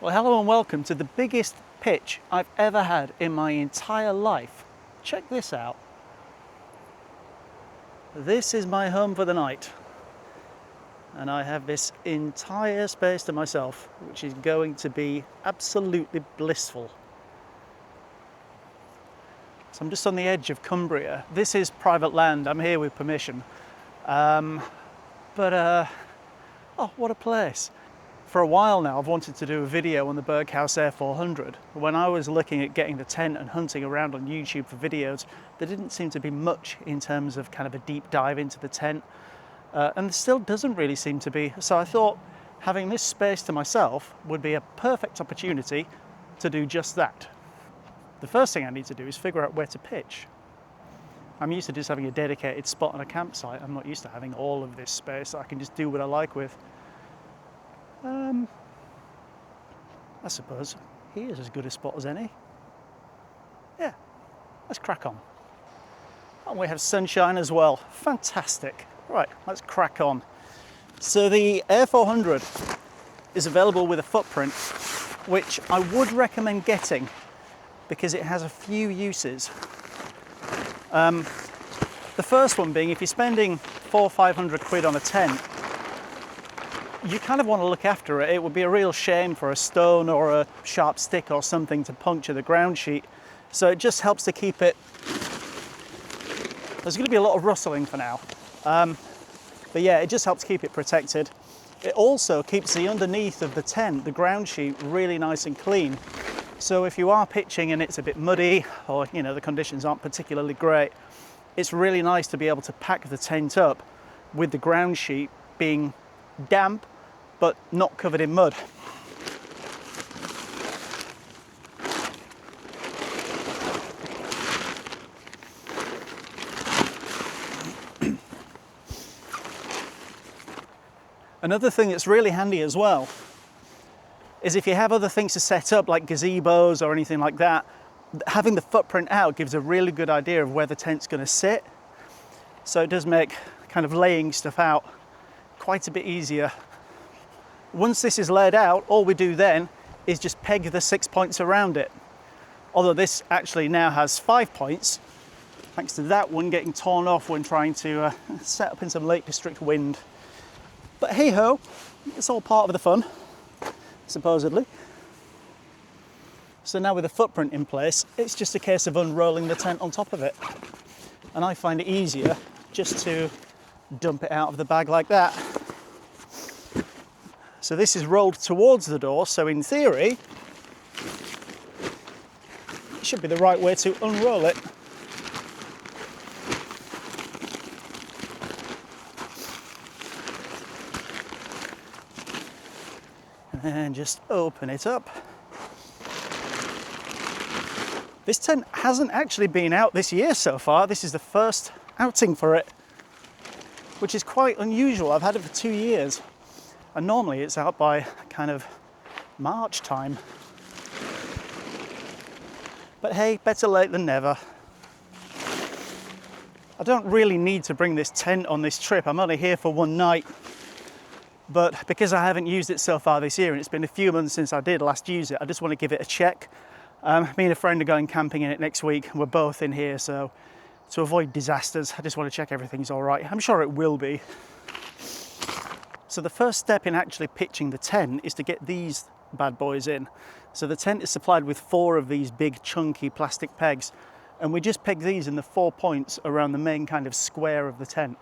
Well, hello and welcome to the biggest pitch I've ever had in my entire life. Check this out. This is my home for the night. And I have this entire space to myself, which is going to be absolutely blissful. So I'm just on the edge of Cumbria. This is private land. I'm here with permission. Oh, what a place. For a while now, I've wanted to do a video on the Berghaus Air 400. When I was looking at getting the tent and hunting around on YouTube for videos, there didn't seem to be much in terms of kind of a deep dive into the tent. And there still doesn't really seem to be. So I thought having this space to myself would be a perfect opportunity to do just that. The first thing I need to do is figure out where to pitch. I'm used to just having a dedicated spot on a campsite. I'm not used to having all of this space that I can just do what I like with. I suppose here's as good a spot as any. Yeah, let's crack on. And we have sunshine as well. Fantastic. Right, let's crack on. So the Air 400 is available with a footprint, which I would recommend getting because it has a few uses. The first one being, if you're spending 400 or 500 quid on a tent, you kind of want to look after it. It would be a real shame for a stone or a sharp stick or something to puncture the ground sheet. So it just helps to keep it. There's going to be a lot of rustling for now. But yeah, it just helps keep it protected. It also keeps the underneath of the tent, the ground sheet, really nice and clean. So if you are pitching and it's a bit muddy or, you know, the conditions aren't particularly great, it's really nice to be able to pack the tent up with the ground sheet being damp but not covered in mud. Another thing that's really handy as well is if you have other things to set up like gazebos or anything like that, having the footprint out gives a really good idea of where the tent's going to sit. So it does make kind of laying stuff out quite a bit easier. Once this is laid out, all we do then is just peg the 6 points around it. Although this actually now has 5 points, thanks to that one getting torn off when trying to set up in some Lake District wind. But hey ho, it's all part of the fun, supposedly. So now with the footprint in place, it's just a case of unrolling the tent on top of it. And I find it easier just to dump it out of the bag like that. So this is rolled towards the door, so in theory, it should be the right way to unroll it. And then just open it up. This tent hasn't actually been out this year so far. This is the first outing for it, which is quite unusual. I've had it for 2 years. And normally it's out by kind of March time. But hey, better late than never. I don't really need to bring this tent on this trip. I'm only here for one night. But because I haven't used it so far this year, and it's been a few months since I did last use it, I just want to give it a check. Me and a friend are going camping in it next week. We're both in here, so to avoid disasters, I just want to check everything's all right. I'm sure it will be. So the first step in actually pitching the tent is to get these bad boys in. So the tent is supplied with 4 of these big chunky plastic pegs, and we just peg these in the 4 points around the main kind of square of the tent.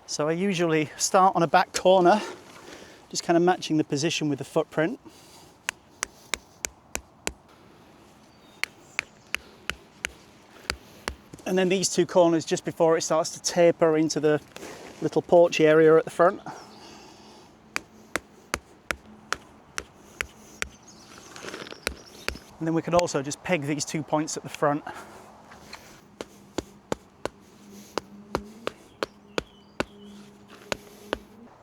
So I usually start on a back corner, just kind of matching the position with the footprint. And then these 2 corners just before it starts to taper into the little porch area at the front. And then we can also just peg these 2 points at the front.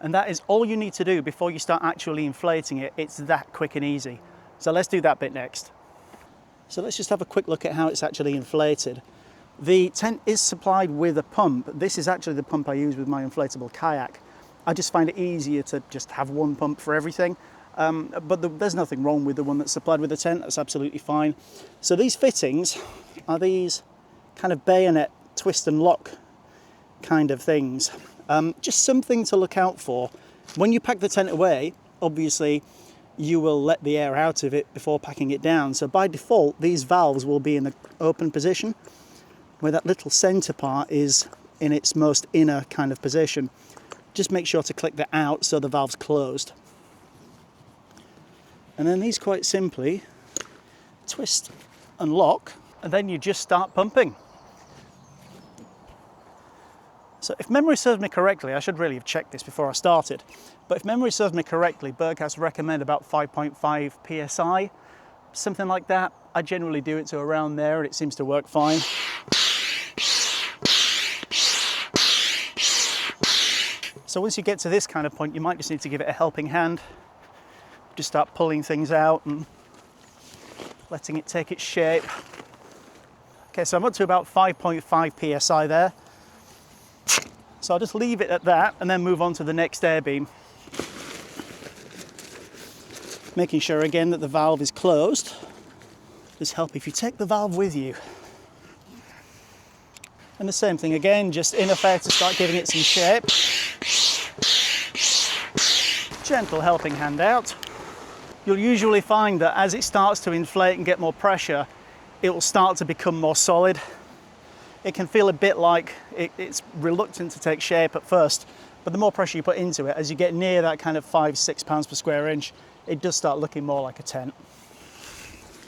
And that is all you need to do before you start actually inflating it. It's that quick and easy. So let's do that bit next. So let's just have a quick look at how it's actually inflated. The tent is supplied with a pump. This is actually the pump I use with my inflatable kayak. I just find it easier to just have one pump for everything. But there's nothing wrong with the one that's supplied with the tent. That's absolutely fine. So these fittings are these kind of bayonet twist and lock kind of things. Just something to look out for. When you pack the tent away, obviously you will let the air out of it before packing it down. So by default, these valves will be in the open position, where that little center part is in its most inner kind of position. Just make sure to click that out so the valve's closed. And then these quite simply twist and lock, and then you just start pumping. So if memory serves me correctly, I should really have checked this before I started, but if memory serves me correctly, Berghaus recommend about 5.5 psi, something like that. I generally do it to around there and it seems to work fine. So once you get to this kind of point, you might just need to give it a helping hand. Just start pulling things out and letting it take its shape. Okay, so I'm up to about 5.5 psi there. So I'll just leave it at that and then move on to the next air beam. Making sure again that the valve is closed. Just help if you take the valve with you. And the same thing again, just in effect to start giving it some shape. Gentle helping hand out. You'll usually find that as it starts to inflate and get more pressure, it will start to become more solid. It can feel a bit like it's reluctant to take shape at first, but the more pressure you put into it, as you get near that kind of 5-6 pounds per square inch, it does start looking more like a tent.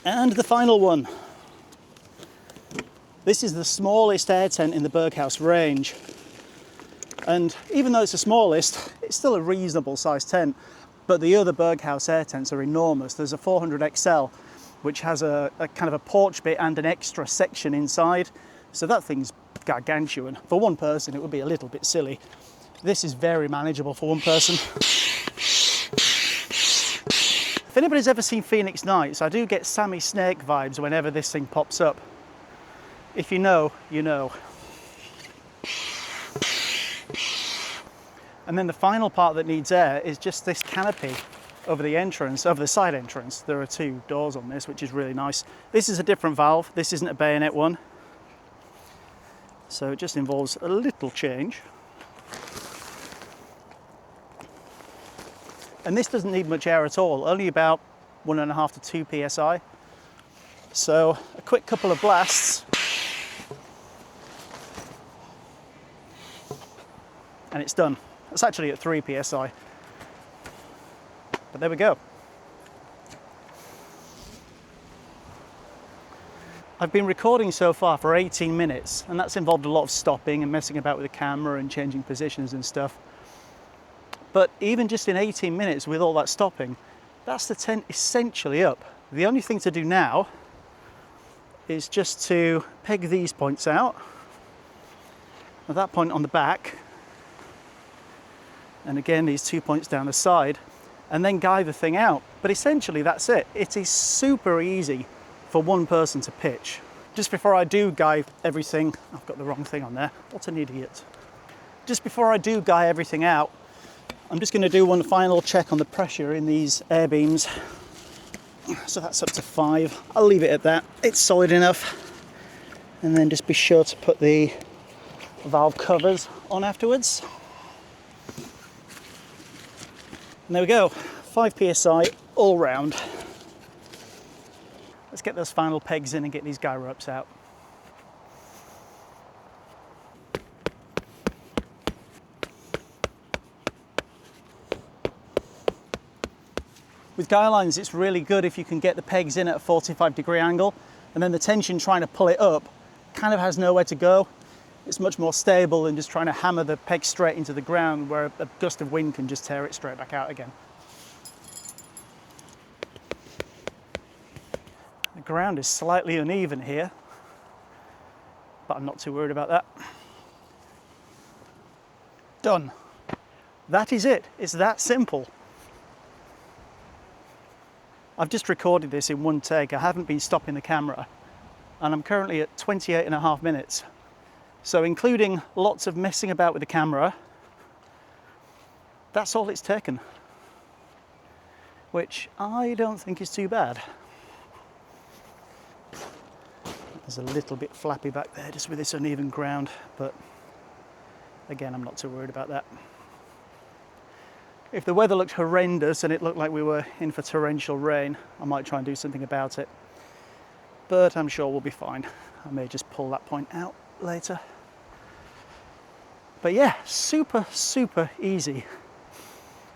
And the final one. This is the smallest air tent in the Berghaus range. And even though it's the smallest, it's still a reasonable sized tent. But the other Berghaus Air tents are enormous. There's a 400 XL, which has a kind of a porch bit and an extra section inside. So that thing's gargantuan. For one person, it would be a little bit silly. This is very manageable for one person. If anybody's ever seen Phoenix Nights, I do get Sammy Snake vibes whenever this thing pops up. If you know, you know. And then the final part that needs air is just this canopy over the entrance, over the side entrance. There are 2 doors on this, which is really nice. This is a different valve. This isn't a bayonet one. So it just involves a little change. And this doesn't need much air at all, only about 1.5 to 2 psi. So a quick couple of blasts. And it's done. It's actually at 3 psi. But there we go. I've been recording so far for 18 minutes, and that's involved a lot of stopping and messing about with the camera and changing positions and stuff. But even just in 18 minutes with all that stopping, that's the tent essentially up. The only thing to do now is just to peg these points out. At that point on the back, and again these 2 points down the side, and then guide the thing out. But essentially that's it. It is super easy for one person to pitch. Just before I do guide everything, I've got the wrong thing on there, what an idiot. Just before I do guide everything out, I'm just going to do one final check on the pressure in these air beams. So that's up to 5. I'll leave it at that. It's solid enough. And then just be sure to put the valve covers on afterwards. And there we go, 5 psi all round. Let's get those final pegs in and get these guy ropes out. With guy lines, it's really good if you can get the pegs in at a 45-degree angle, and then the tension trying to pull it up kind of has nowhere to go. It's much more stable than just trying to hammer the peg straight into the ground, where a gust of wind can just tear it straight back out again. The ground is slightly uneven here, but I'm not too worried about that. Done. That is it. It's that simple. I've just recorded this in one take. I haven't been stopping the camera. and I'm currently at 28.5 minutes. So including lots of messing about with the camera, that's all it's taken, which I don't think is too bad. There's a little bit flappy back there just with this uneven ground, but again, I'm not too worried about that. If the weather looked horrendous and it looked like we were in for torrential rain, I might try and do something about it. But I'm sure we'll be fine. I may just pull that point out later. But yeah, super, super easy.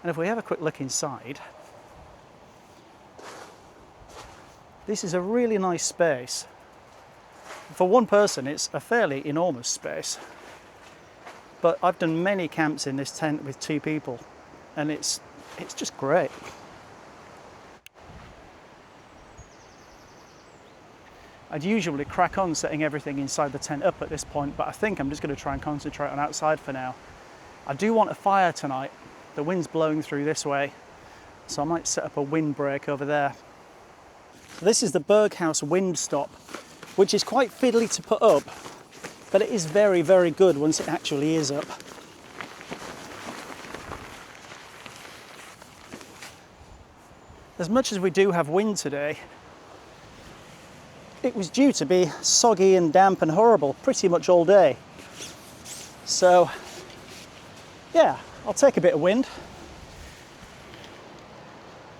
And if we have a quick look inside, this is a really nice space. For one person, it's a fairly enormous space. But I've done many camps in this tent with 2 people, and it's just great. I'd usually crack on setting everything inside the tent up at this point, but I think I'm just going to try and concentrate on outside for now. I do want a fire tonight. The wind's blowing through this way, so I might set up a windbreak over there. This is the Berghaus wind stop, which is quite fiddly to put up, but it is very, very good once it actually is up. As much as we do have wind today, it was due to be soggy and damp and horrible pretty much all day. So, yeah, I'll take a bit of wind.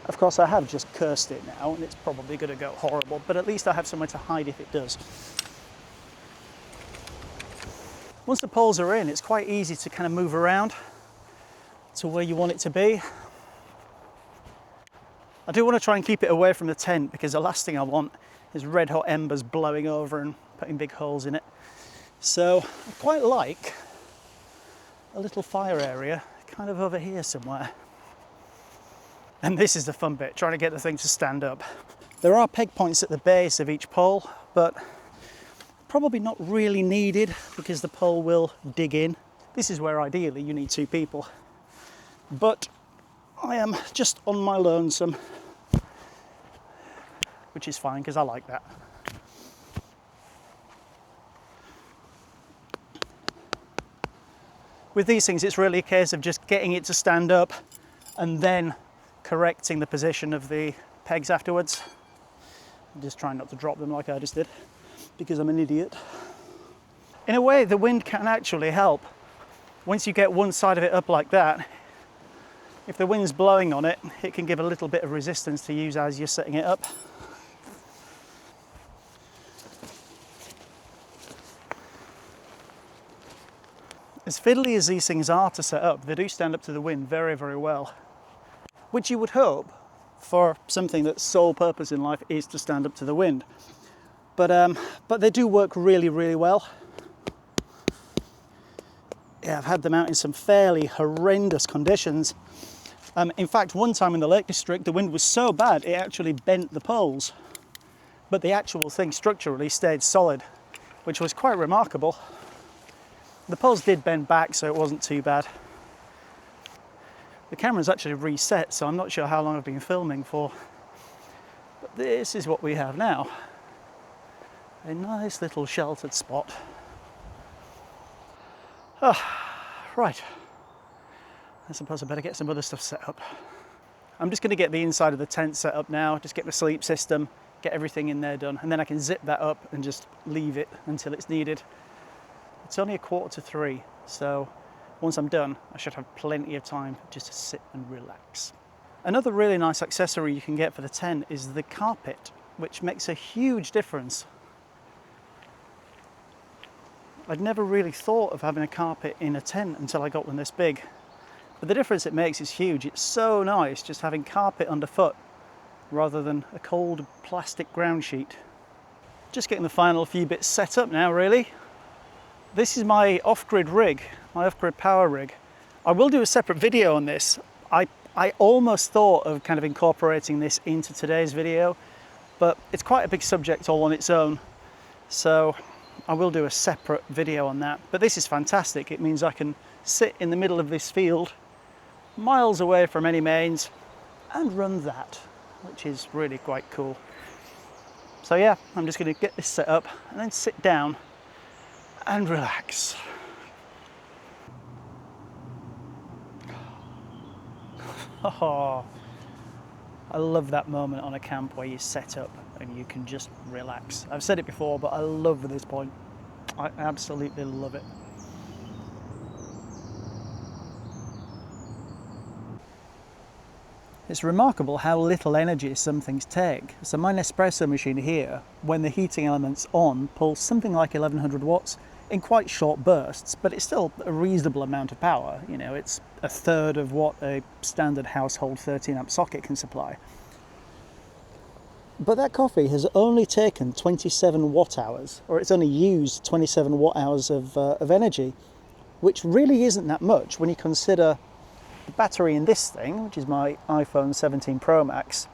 Of course, I have just cursed it now, and it's probably going to go horrible, but at least I have somewhere to hide if it does. Once the poles are in, it's quite easy to kind of move around to where you want it to be. I do want to try and keep it away from the tent, because the last thing I want is red hot embers blowing over and putting big holes in it. So I quite like a little fire area kind of over here somewhere. And this is the fun bit, trying to get the thing to stand up. There are peg points at the base of each pole, but probably not really needed because the pole will dig in. This is where ideally you need 2 people. But I am just on my lonesome, which is fine because I like that. With these things, it's really a case of just getting it to stand up and then correcting the position of the pegs afterwards. Just trying not to drop them like I just did, because I'm an idiot. In a way, the wind can actually help. Once you get one side of it up like that, if the wind's blowing on it, it can give a little bit of resistance to use as you're setting it up. As fiddly as these things are to set up, they do stand up to the wind very, very well. Which you would hope for something that's sole purpose in life is to stand up to the wind. But they do work really, really well. Yeah, I've had them out in some fairly horrendous conditions. In fact, one time in the Lake District, the wind was so bad it actually bent the poles. But the actual thing structurally stayed solid, which was quite remarkable. The poles did bend back, so it wasn't too bad. The camera's actually reset, so I'm not sure how long I've been filming for. But this is what we have now. A nice little sheltered spot. Right. I suppose I better get some other stuff set up. I'm just going to get the inside of the tent set up now, just get the sleep system, get everything in there done, and then I can zip that up and just leave it until it's needed. It's only 2:45, so once I'm done, I should have plenty of time just to sit and relax. Another really nice accessory you can get for the tent is the carpet, which makes a huge difference. I'd never really thought of having a carpet in a tent until I got one this big. But the difference it makes is huge. It's so nice just having carpet underfoot rather than a cold plastic ground sheet. Just getting the final few bits set up now, really. This is my off-grid rig, my off-grid power rig. I will do a separate video on this. I almost thought of kind of incorporating this into today's video, but it's quite a big subject all on its own. So I will do a separate video on that. But this is fantastic. It means I can sit in the middle of this field, miles away from any mains, and run that, which is really quite cool. So yeah, I'm just going to get this set up and then sit down and relax. Oh, I love that moment on a camp where you set up and you can just relax. I've said it before, but I love this point. I absolutely love it. It's remarkable how little energy some things take. So my Nespresso machine here, when the heating element's on, pulls something like 1100 watts in quite short bursts, but it's still a reasonable amount of power. You know, it's a third of what a standard household 13 amp socket can supply. But that coffee has only taken 27 watt hours, or it's only used 27 watt hours of energy, which really isn't that much when you consider the battery in this thing, which is my iPhone 17 Pro Max.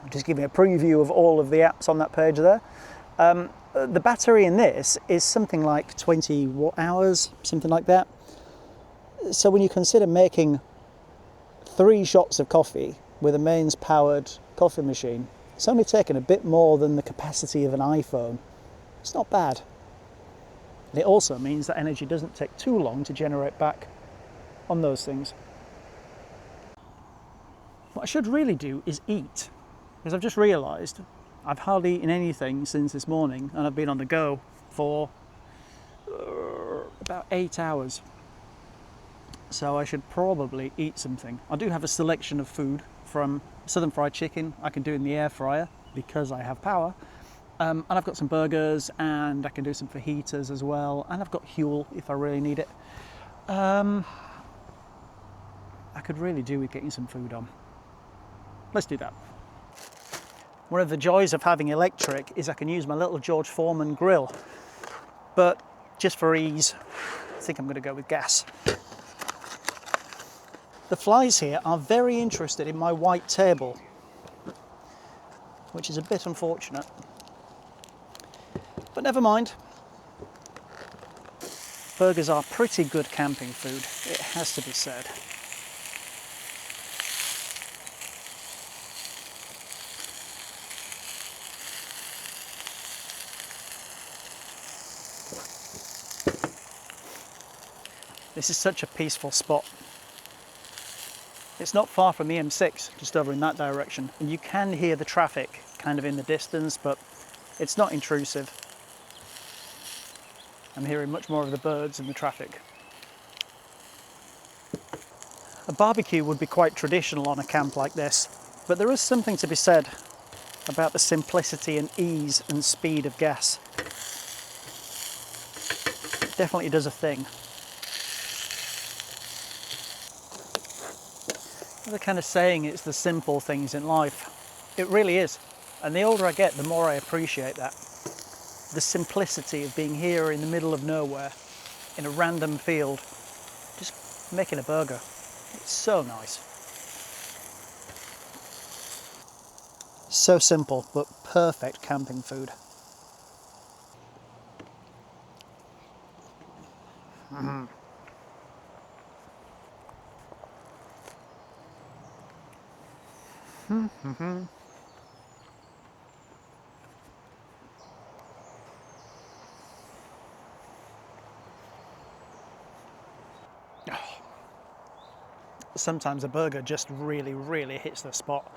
I'm just giving a preview of all of the apps on that page there. The battery in this is something like 20 watt hours, something like that. So when you consider making 3 shots of coffee with a mains powered coffee machine, it's only taken a bit more than the capacity of an iPhone. It's not bad. And it also means that energy doesn't take too long to generate back on those things. What I should really do is eat, because I've just realised I've hardly eaten anything since this morning, and I've been on the go for about 8 hours. So I should probably eat something. I do have a selection of food, from southern fried chicken I can do in the air fryer because I have power, and I've got some burgers, and I can do some fajitas as well, and I've got Huel if I really need it. I could really do with getting some food on. Let's do that. One of the joys of having electric is I can use my little George Foreman grill, but just for ease, I think I'm going to go with gas. The flies here are very interested in my white table, which is a bit unfortunate, but never mind. Burgers are pretty good camping food, it has to be said. This is such a peaceful spot. It's not far from the M6, just over in that direction, and you can hear the traffic kind of in the distance, but it's not intrusive. I'm hearing much more of the birds and the traffic. A barbecue would be quite traditional on a camp like this, but there is something to be said about the simplicity and ease and speed of gas. It definitely does a thing. The kind of saying, it's the simple things in life. It really is. And the older I get, the more I appreciate that. The simplicity of being here in the middle of nowhere, in a random field, just making a burger. It's so nice. So simple, but perfect camping food. Mm-hmm. Mm-hmm. Sometimes a burger just really hits the spot.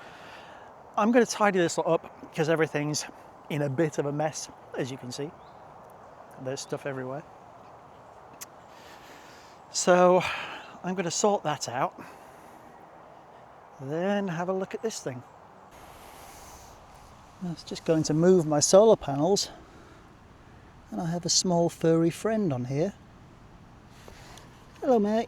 I'm going to tidy this up because everything's in a bit of a mess, as you can see. There's stuff everywhere. So I'm going to sort that out. Then have a look at this thing. I was just going to move my solar panels, and I have a small furry friend on here. Hello, mate.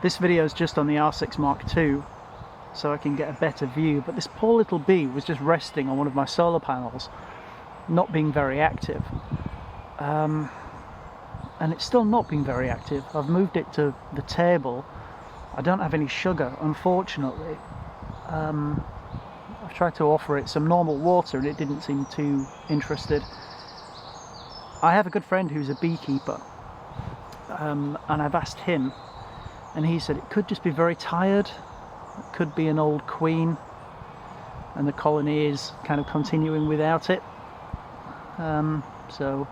This video is just on the R6 Mark II, so I can get a better view, but this poor little bee was just resting on one of my solar panels, not being very active. And it's still not being very active. I've moved it to the table. I don't have any sugar, unfortunately. I've tried to offer it some normal water and it didn't seem too interested. I have a good friend who's a beekeeper, and I've asked him, and he said it could just be very tired. It could be an old queen, and the colony is kind of continuing without it. So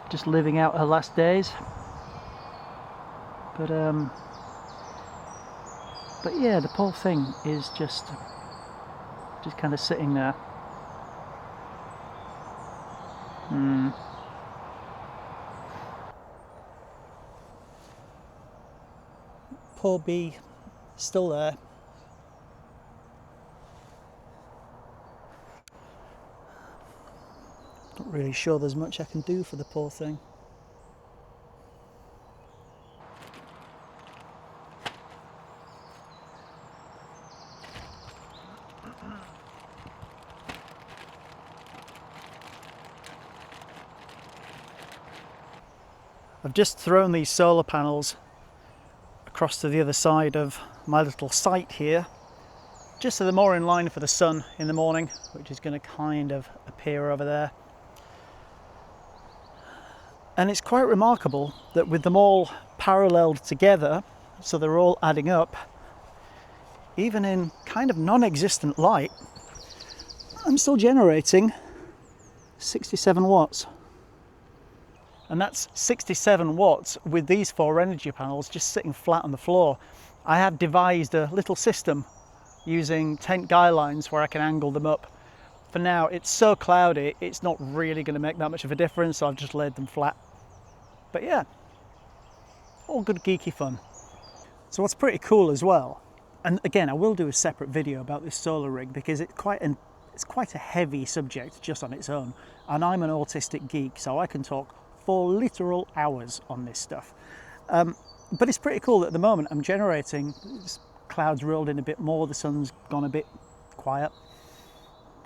just living out her last days. But yeah, the poor thing is just kind of sitting there. Poor bee, still there. Not really sure there's much I can do for the poor thing. I've just thrown these solar panels across to the other side of my little site here, just so they're more in line for the sun in the morning, which is going to kind of appear over there. And it's quite remarkable that with them all paralleled together, so they're all adding up, even in kind of non-existent light, I'm still generating 67 watts. And that's 67 watts with these 4 energy panels just sitting flat on the floor. I have devised a little system using tent guy lines where I can angle them up. For now, it's so cloudy, it's not really going to make that much of a difference, so I've just laid them flat. But yeah, all good geeky fun. So what's pretty cool as well, and again, I will do a separate video about this solar rig because it's quite a heavy subject just on its own. And I'm an autistic geek, so I can talk for literal hours on this stuff. But it's pretty cool that at the moment I'm generating, clouds rolled in a bit more, the sun's gone a bit quiet.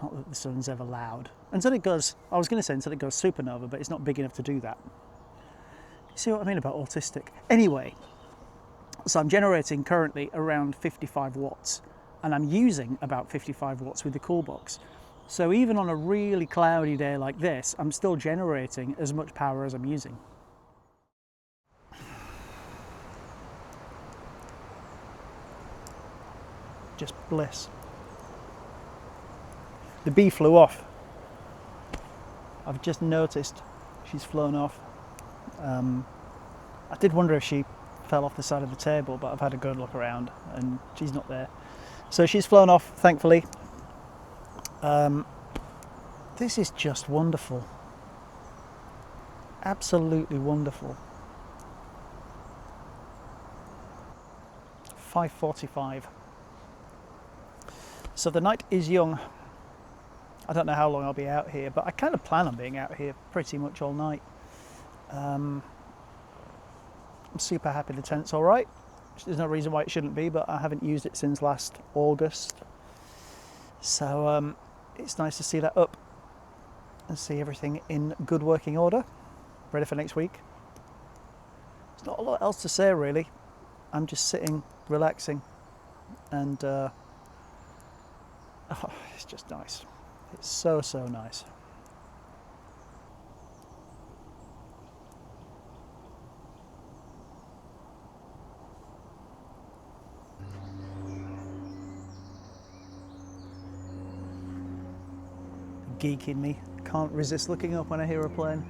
Not that the sun's ever loud. Until it goes, I was going to say until it goes supernova, but it's not big enough to do that. You see what I mean about autistic? Anyway, so I'm generating currently around 55 watts, and I'm using about 55 watts with the cool box. So even on a really cloudy day like this, I'm still generating as much power as I'm using. Just bliss. The bee flew off. I've just noticed she's flown off. I did wonder if she fell off the side of the table, but I've had a good look around and she's not there. So she's flown off, thankfully. This is just wonderful. Absolutely wonderful. 5:45. So the night is young. I don't know how long I'll be out here, but I kind of plan on being out here pretty much all night. I'm super happy the tent's all right. There's no reason why it shouldn't be, but I haven't used it since last August. So it's nice to see that up and see everything in good working order, ready for next week. There's not a lot else to say really. I'm just sitting, relaxing, and it's just nice. It's so nice. Geek in me can't resist looking up when I hear a plane.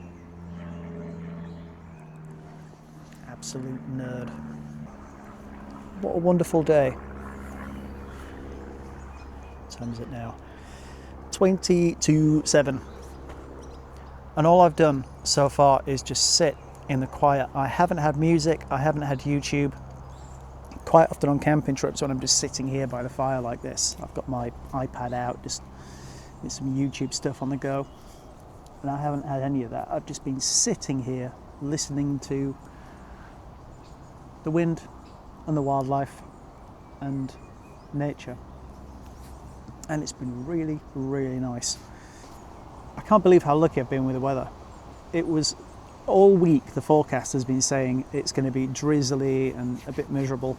Absolute nerd. What a wonderful day. What time is it now? 20 to 7. And all I've done so far is just sit in the quiet. I haven't had music, I haven't had YouTube. Quite often on camping trips when I'm just sitting here by the fire like this, I've got my iPad out, just with some YouTube stuff on the go. And I haven't had any of that. I've just been sitting here listening to the wind and the wildlife and nature. And it's been really, really nice. I can't believe how lucky I've been with the weather. It was all week the forecast has been saying it's going to be drizzly and a bit miserable,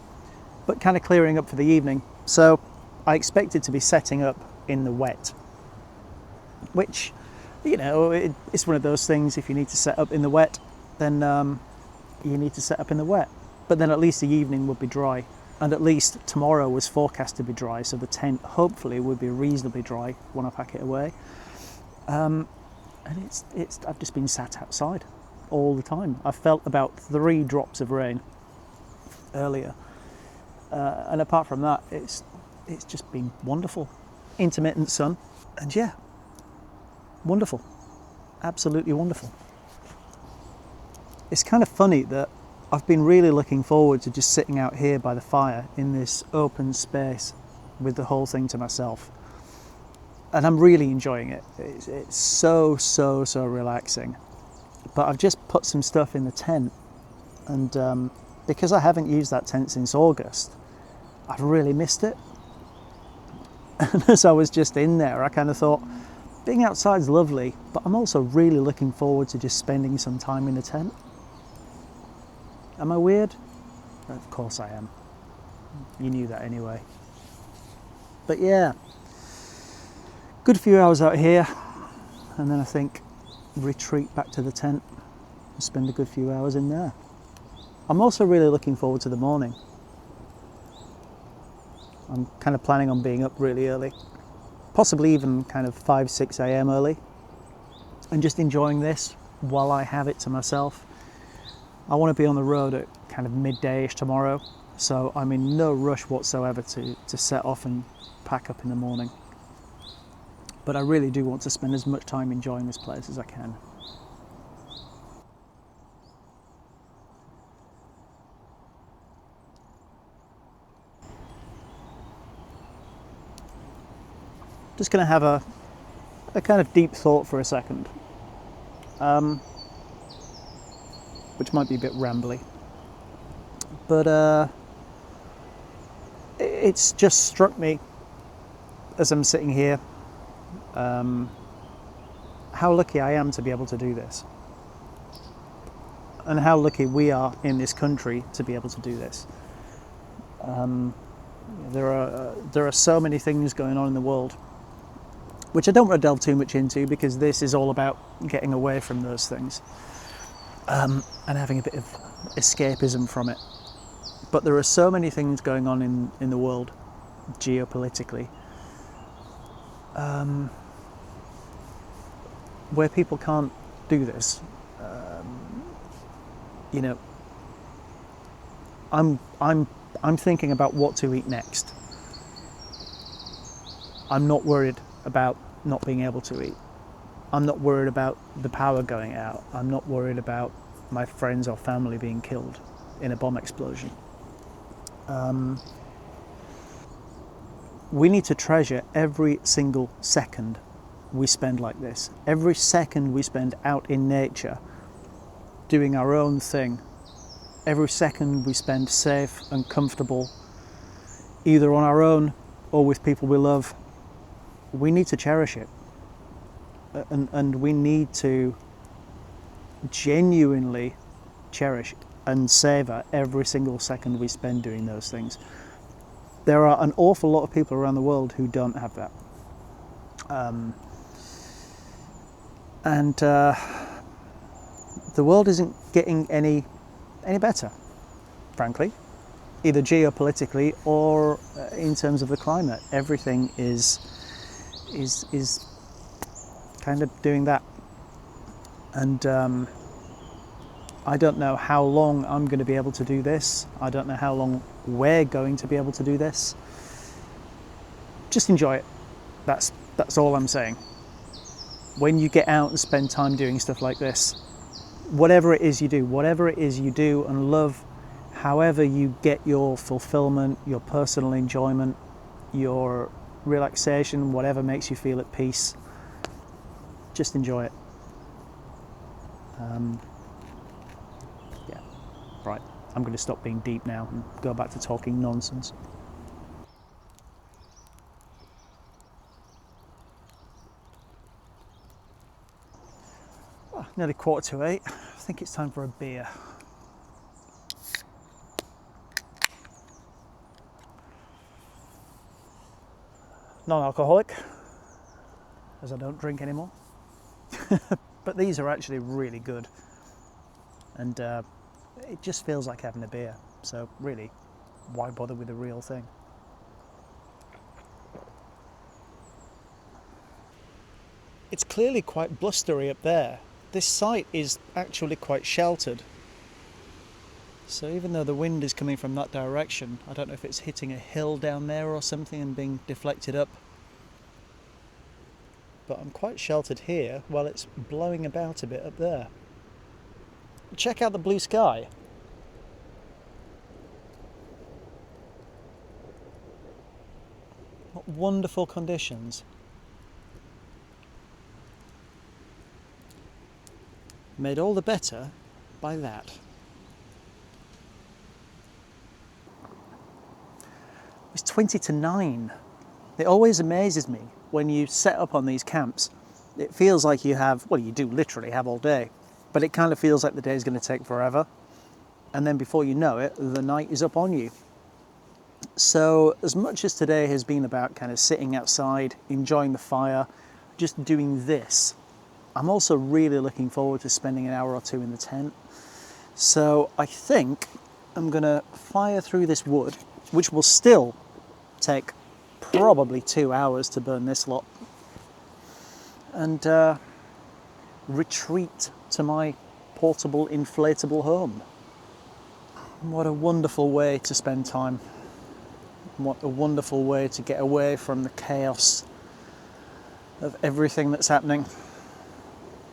but kind of clearing up for the evening. So I expected to be setting up in the wet, which, you know, it's one of those things. If you need to set up in the wet, then you need to set up in the wet. But then at least the evening would be dry. And at least tomorrow was forecast to be dry, so the tent hopefully would be reasonably dry when I pack it away. And I've just been sat outside all the time. I felt about 3 drops of rain earlier. And apart from that, it's just been wonderful. Intermittent sun. And yeah, wonderful. Absolutely wonderful. It's kind of funny that I've been really looking forward to just sitting out here by the fire in this open space with the whole thing to myself. And I'm really enjoying it. It's so relaxing. But I've just put some stuff in the tent, and because I haven't used that tent since August, I've really missed it. And as I was just in there, I kind of thought, being outside is lovely, but I'm also really looking forward to just spending some time in the tent. Am I weird? Of course I am. You knew that anyway. But yeah, good few hours out here, and then I think retreat back to the tent and spend a good few hours in there. I'm also really looking forward to the morning. I'm kind of planning on being up really early, possibly even kind of 5-6 a.m. early, and just enjoying this while I have it to myself. I want to be on the road at kind of midday-ish tomorrow, so I'm in no rush whatsoever to set off and pack up in the morning. But I really do want to spend as much time enjoying this place as I can. Just going to have a kind of deep thought for a second, which might be a bit rambly, but it's just struck me as I'm sitting here how lucky I am to be able to do this, and how lucky we are in this country to be able to do this. There are so many things going on in the world, which I don't want to delve too much into, because this is all about getting away from those things and having a bit of escapism from it. But there are so many things going on in the world geopolitically where people can't do this. You know, I'm thinking about what to eat next. I'm not worried about not being able to eat. I'm not worried about the power going out. I'm not worried about my friends or family being killed in a bomb explosion. We need to treasure every single second we spend like this. Every second we spend out in nature doing our own thing. Every second we spend safe and comfortable, either on our own or with people we love. We need to cherish it, and we need to genuinely cherish and savour every single second we spend doing those things. There are an awful lot of people around the world who don't have that, and the world isn't getting any better, frankly, either geopolitically or in terms of the climate. Everything is kind of doing that, and I don't know how long I'm going to be able to do this. I don't know how long we're going to be able to do this. Just enjoy it. That's all I'm saying. When you get out and spend time doing stuff like this, whatever it is you do and love, however you get your fulfillment, your personal enjoyment, your relaxation, whatever makes you feel at peace, just enjoy it. Yeah, right. I'm going to stop being deep now and go back to talking nonsense. Well, nearly 7:45. I think it's time for a beer. Non-alcoholic, as I don't drink anymore. But these are actually really good, and it just feels like having a beer. So really, why bother with the real thing? It's clearly quite blustery up there. This site is actually quite sheltered. So even though the wind is coming from that direction, I don't know if it's hitting a hill down there or something and being deflected up. But I'm quite sheltered here while it's blowing about a bit up there. Check out the blue sky. What wonderful conditions. Made all the better by that. It's 20 to 9. It always amazes me when you set up on these camps. It feels like you have, well, you do literally have all day, but it kind of feels like the day is going to take forever. And then before you know it, the night is up on you. So as much as today has been about kind of sitting outside, enjoying the fire, just doing this, I'm also really looking forward to spending an hour or two in the tent. So I think I'm going to fire through this wood, which will still take probably 2 hours to burn this lot, and retreat to my portable inflatable home. What a wonderful way to spend time. What a wonderful way to get away from the chaos of everything that's happening.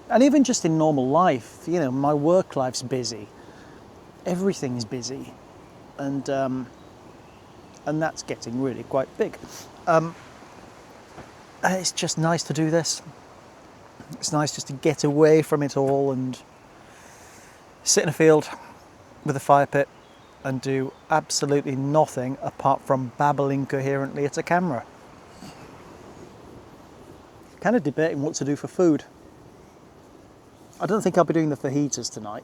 And even just in normal life, you know, my work life's busy. Everything's busy. And that's getting really quite big. And it's just nice to do this. It's nice just to get away from it all and sit in a field with a fire pit and do absolutely nothing apart from babbling coherently at a camera. Kind of debating what to do for food. I don't think I'll be doing the fajitas tonight,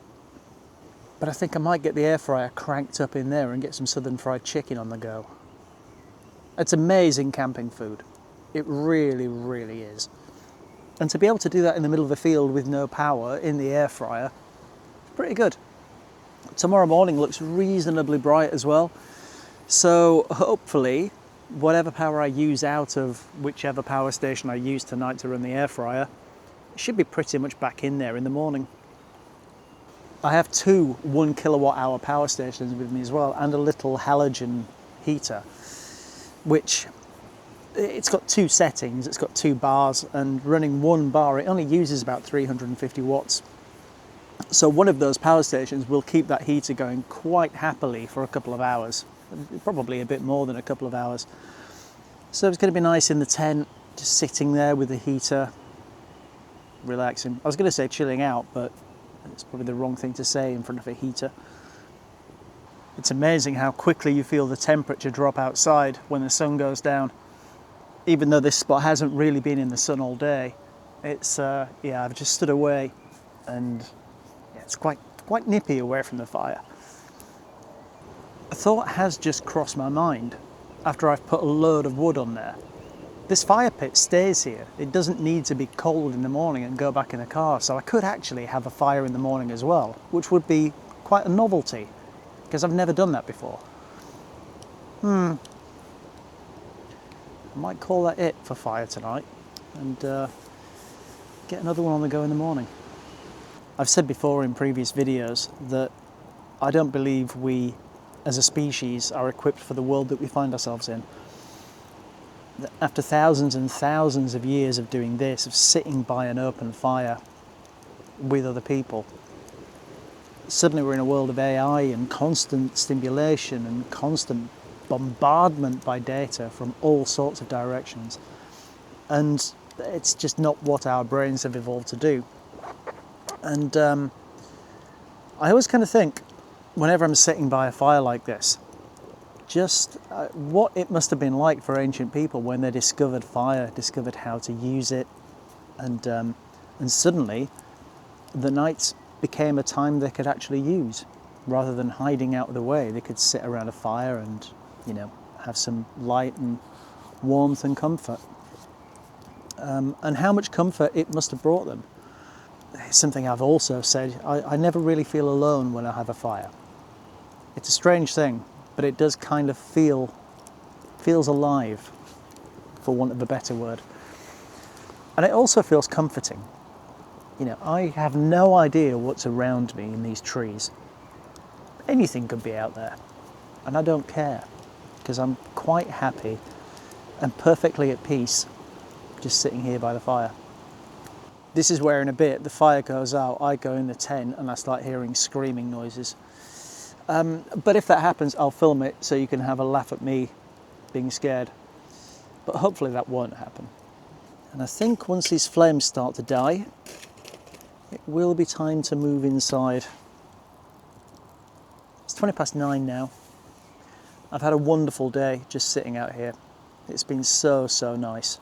but I think I might get the air fryer cranked up in there and get some southern fried chicken on the go. It's amazing camping food. It really, really is. And to be able to do that in the middle of a field with no power in the air fryer, it's pretty good. Tomorrow morning looks reasonably bright as well. So hopefully, whatever power I use out of whichever power station I use tonight to run the air fryer, should be pretty much back in there in the morning. I have 2 1 kilowatt hour power stations with me as well, and a little halogen heater, which it's got 2 settings, it's got 2 bars, and running 1 bar, it only uses about 350 watts. So one of those power stations will keep that heater going quite happily for a couple of hours, probably a bit more than a couple of hours. So it's going to be nice in the tent, just sitting there with the heater, relaxing. I was going to say chilling out, but it's probably the wrong thing to say in front of a heater. It's amazing how quickly you feel the temperature drop outside when the sun goes down. Even though this spot hasn't really been in the sun all day, it's yeah, I've just stood away, and yeah, it's quite nippy away from the fire. A thought has just crossed my mind after I've put a load of wood on there. This fire pit stays here. It doesn't need to be cold in the morning and go back in the car, so I could actually have a fire in the morning as well, which would be quite a novelty, because I've never done that before. I might call that it for fire tonight, and get another one on the go in the morning. I've said before in previous videos that I don't believe we, as a species, are equipped for the world that we find ourselves in. After thousands and thousands of years of doing this, of sitting by an open fire with other people, suddenly we're in a world of AI and constant stimulation and constant bombardment by data from all sorts of directions. And it's just not what our brains have evolved to do. And I always kind of think, whenever I'm sitting by a fire like this, just what it must have been like for ancient people when they discovered fire, discovered how to use it, and suddenly the nights became a time they could actually use. Rather than hiding out of the way, they could sit around a fire and, you know, have some light and warmth and comfort. And how much comfort it must have brought them. it's something I've also said, I never really feel alone when I have a fire. It's a strange thing, but it does kind of feels alive, for want of a better word. And it also feels comforting. You know, I have no idea what's around me in these trees. Anything could be out there, and I don't care, because I'm quite happy and perfectly at peace just sitting here by the fire. This is where in a bit the fire goes out, I go in the tent and I start hearing screaming noises. But if that happens, I'll film it so you can have a laugh at me being scared. But hopefully that won't happen. And I think once these flames start to die, it will be time to move inside. It's 9:20 now. I've had a wonderful day just sitting out here. It's been so nice.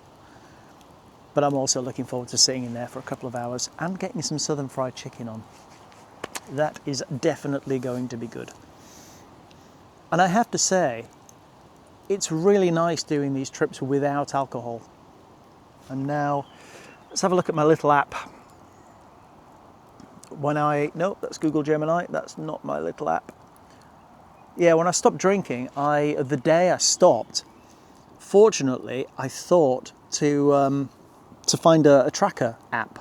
But I'm also looking forward to sitting in there for a couple of hours and getting some southern fried chicken on. That is definitely going to be good. And I have to say, it's really nice doing these trips without alcohol. And now, let's have a look at my little app. No, that's Google Gemini, that's not my little app. Yeah, when I stopped drinking, the day I stopped, fortunately, I thought to find a tracker app.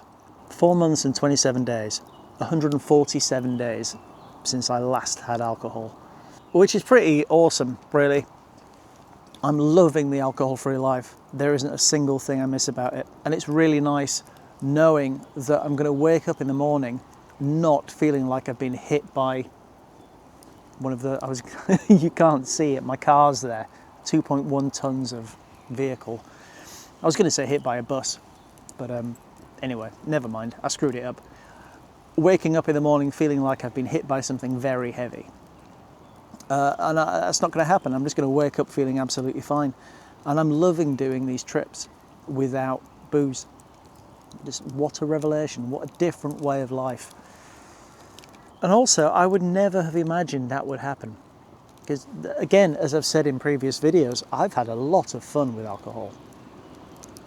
4 months and 27 days, 147 days since I last had alcohol, which is pretty awesome, really. I'm loving the alcohol-free life. There isn't a single thing I miss about it. And it's really nice knowing that I'm going to wake up in the morning not feeling like I've been hit by you can't see it, my car's there, 2.1 tons of vehicle. I was going to say hit by a bus, but anyway, never mind, I screwed it up. Waking up in the morning feeling like I've been hit by something very heavy. That's not going to happen. I'm just going to wake up feeling absolutely fine. And I'm loving doing these trips without booze. Just what a revelation, what a different way of life. And also, I would never have imagined that would happen. Because again, as I've said in previous videos, I've had a lot of fun with alcohol.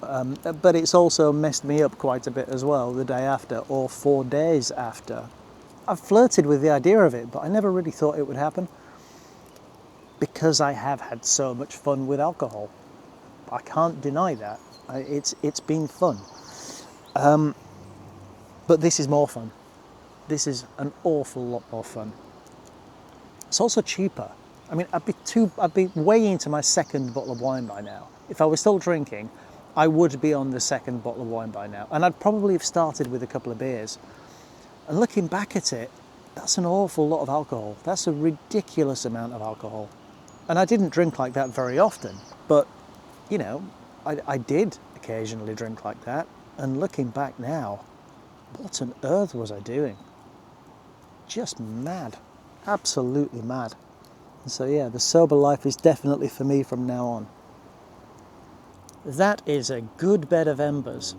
But it's also messed me up quite a bit as well the day after or 4 days after. I've flirted with the idea of it, but I never really thought it would happen because I have had so much fun with alcohol. I can't deny that. It's been fun. But this is more fun. This is an awful lot more fun. It's also cheaper. I mean, I'd be way into my second bottle of wine by now. If I was still drinking, I would be on the second bottle of wine by now. And I'd probably have started with a couple of beers. And looking back at it, that's an awful lot of alcohol. That's a ridiculous amount of alcohol. And I didn't drink like that very often, but, you know, I did occasionally drink like that. And looking back now, what on earth was I doing? Just mad. Absolutely mad. And so yeah, the sober life is definitely for me from now on. That is a good bed of embers.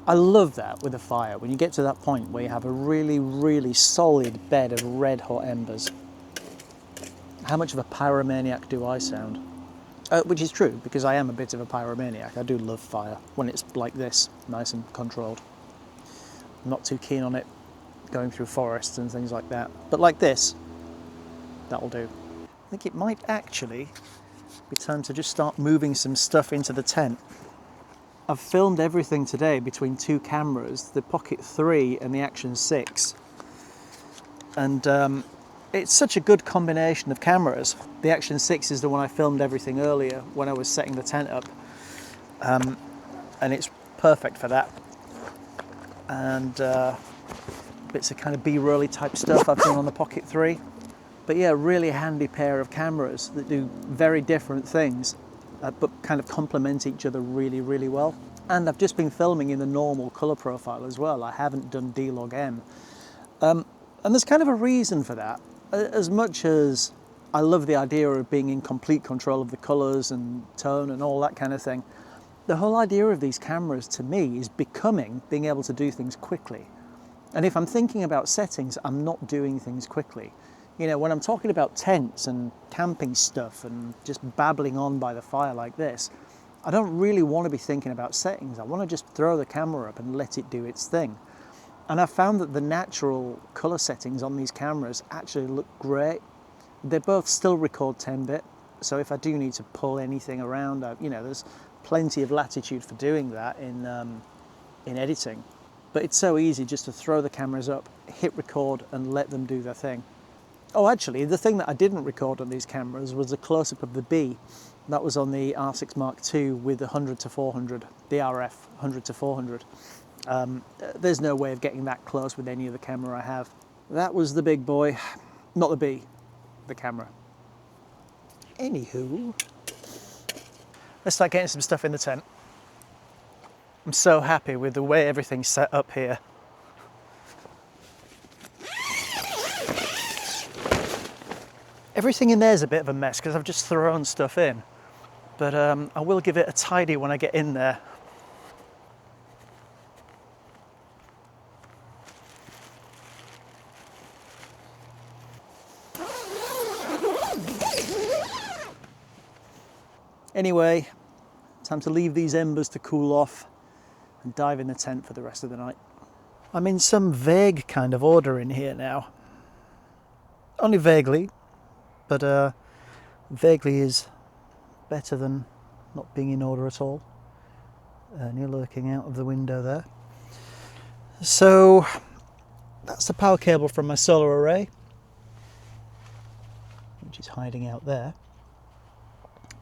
I love that with a fire, when you get to that point where you have a really solid bed of red hot embers. How much of a pyromaniac do I sound? Which is true, because I am a bit of a pyromaniac. I do love fire when it's like this, nice and controlled. I'm not too keen on it going through forests and things like that. But like this, that'll do. I think it might actually be time to just start moving some stuff into the tent. I've filmed everything today between two cameras, the Pocket 3 and the Action 6. And it's such a good combination of cameras. The Action 6 is the one I filmed everything earlier when I was setting the tent up. And it's perfect for that. And bits of kind of B-rolly type stuff I've done on the Pocket 3. But yeah, really handy pair of cameras that do very different things, but kind of complement each other really well. And I've just been filming in the normal colour profile as well. I haven't done D-Log M. And there's kind of a reason for that. As much as I love the idea of being in complete control of the colours and tone and all that kind of thing, the whole idea of these cameras to me is being able to do things quickly. And if I'm thinking about settings, I'm not doing things quickly. You know, when I'm talking about tents and camping stuff and just babbling on by the fire like this, I don't really want to be thinking about settings. I want to just throw the camera up and let it do its thing. And I found that the natural colour settings on these cameras actually look great. They both still record 10-bit, so if I do need to pull anything around, there's plenty of latitude for doing that in editing. But it's so easy just to throw the cameras up, hit record, and let them do their thing. Oh, actually, the thing that I didn't record on these cameras was a close-up of the bee. That was on the R6 Mark II with the 100 to 400, the RF 100 to 400. There's no way of getting that close with any other camera I have. That was the big boy, not the bee, the camera. Anywho, let's start getting some stuff in the tent. I'm so happy with the way everything's set up here. Everything in there is a bit of a mess because I've just thrown stuff in, but I will give it a tidy when I get in there. Anyway, time to leave these embers to cool off and dive in the tent for the rest of the night. I'm in some vague kind of order in here now. Only vaguely, but vaguely is better than not being in order at all. And you're looking out of the window there. So that's the power cable from my solar array, which is hiding out there.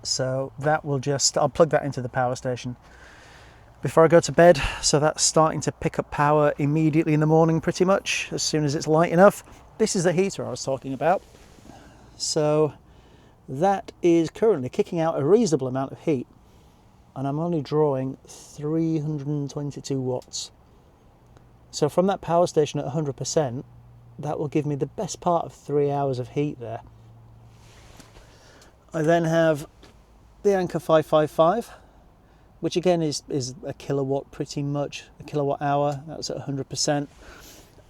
So that will I'll plug that into the power station before I go to bed. So that's starting to pick up power immediately in the morning, pretty much, as soon as it's light enough. This is the heater I was talking about. So that is currently kicking out a reasonable amount of heat, and I'm only drawing 322 watts. So from that power station at 100%, that will give me the best part of 3 hours of heat there. I then have the Anker 555, which again is a kilowatt, pretty much a kilowatt hour. That's at 100%.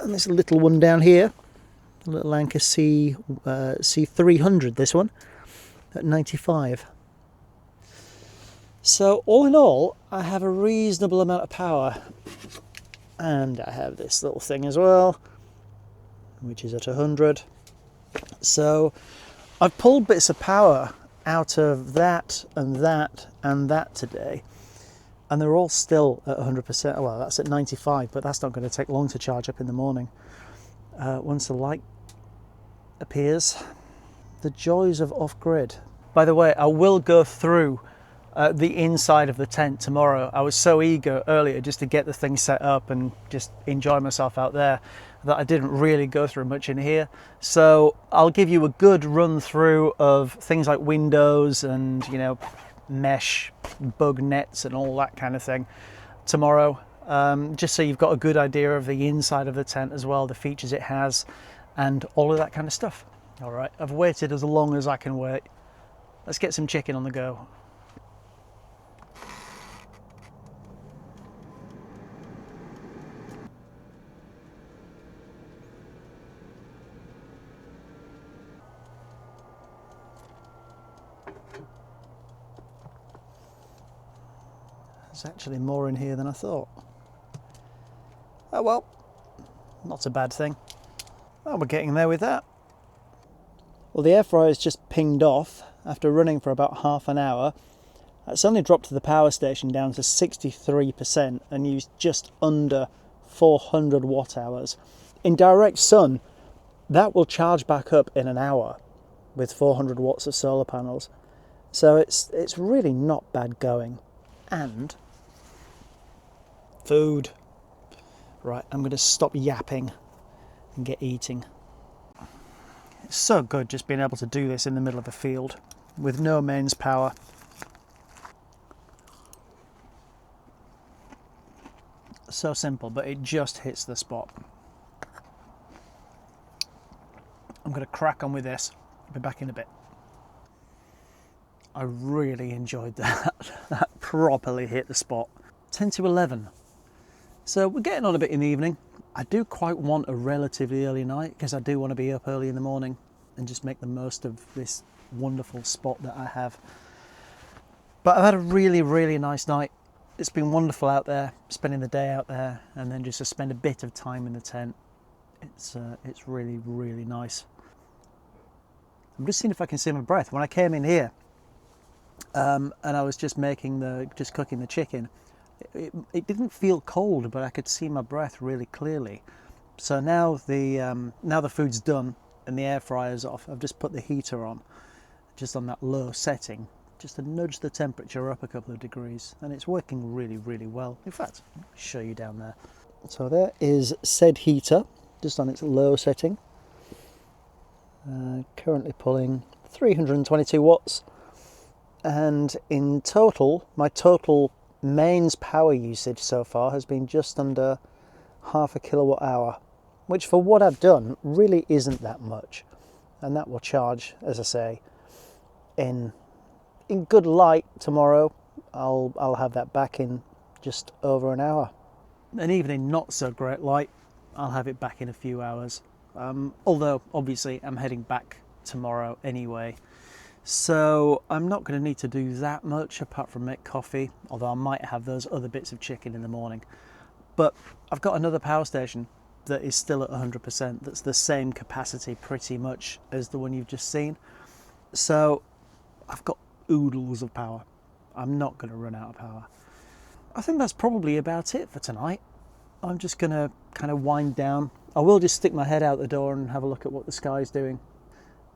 And this little one down here, the little Anker C300, this one, at 95. So all in all, I have a reasonable amount of power. And I have this little thing as well, which is at 100. So I've pulled bits of power out of that and that and that today, and they're all still at 100%. Well, that's at 95, but that's not going to take long to charge up in the morning once the light appears. The joys of off-grid. By the way, I will go through the inside of the tent tomorrow. I was so eager earlier just to get the thing set up and just enjoy myself out there that I didn't really go through much in here. So I'll give you a good run through of things like windows and, mesh, bug nets and all that kind of thing tomorrow, just so you've got a good idea of the inside of the tent as well, the features it has and all of that kind of stuff. All right, I've waited as long as I can wait. Let's get some chicken on the go. There's actually more in here than I thought. Oh well, not a bad thing. Well, we're getting there with that. Well, the air fryer's just pinged off after running for about half an hour. It's only dropped the power station down to 63% and used just under 400 watt hours. In direct sun, that will charge back up in an hour with 400 watts of solar panels. So it's really not bad going. And food. Right, I'm going to stop yapping and get eating. It's so good just being able to do this in the middle of a field with no mains power. So simple, but it just hits the spot. I'm going to crack on with this. I'll be back in a bit. I really enjoyed that. That properly hit the spot. 10 to 11. So we're getting on a bit in the evening. I do quite want a relatively early night because I do want to be up early in the morning and just make the most of this wonderful spot that I have. But I've had a really, really nice night. It's been wonderful out there, spending the day out there, and then just to spend a bit of time in the tent. It's really, really nice. I'm just seeing if I can see my breath. When I came in here, and I was just cooking the chicken, it didn't feel cold, but I could see my breath really clearly. So now the food's done and the air fryer's off, I've just put the heater on, just on that low setting, just to nudge the temperature up a couple of degrees, and it's working really, really well. In fact, I'll show you down there. So there is said heater, just on its low setting. Currently pulling 322 watts, and in total, my total mains power usage so far has been just under half a kilowatt hour, which for what I've done really isn't that much, and that will charge, as I say, in good light tomorrow. I'll have that back in just over an hour, and even in not so great light, I'll have it back in a few hours. Although obviously I'm heading back tomorrow anyway, so I'm not going to need to do that much apart from make coffee, although I might have those other bits of chicken in the morning. But I've got another power station that is still at 100%, that's the same capacity pretty much as the one you've just seen. So I've got oodles of power. I'm not going to run out of power. I think that's probably about it for tonight. I'm just going to kind of wind down. I will just stick my head out the door and have a look at what the sky's doing.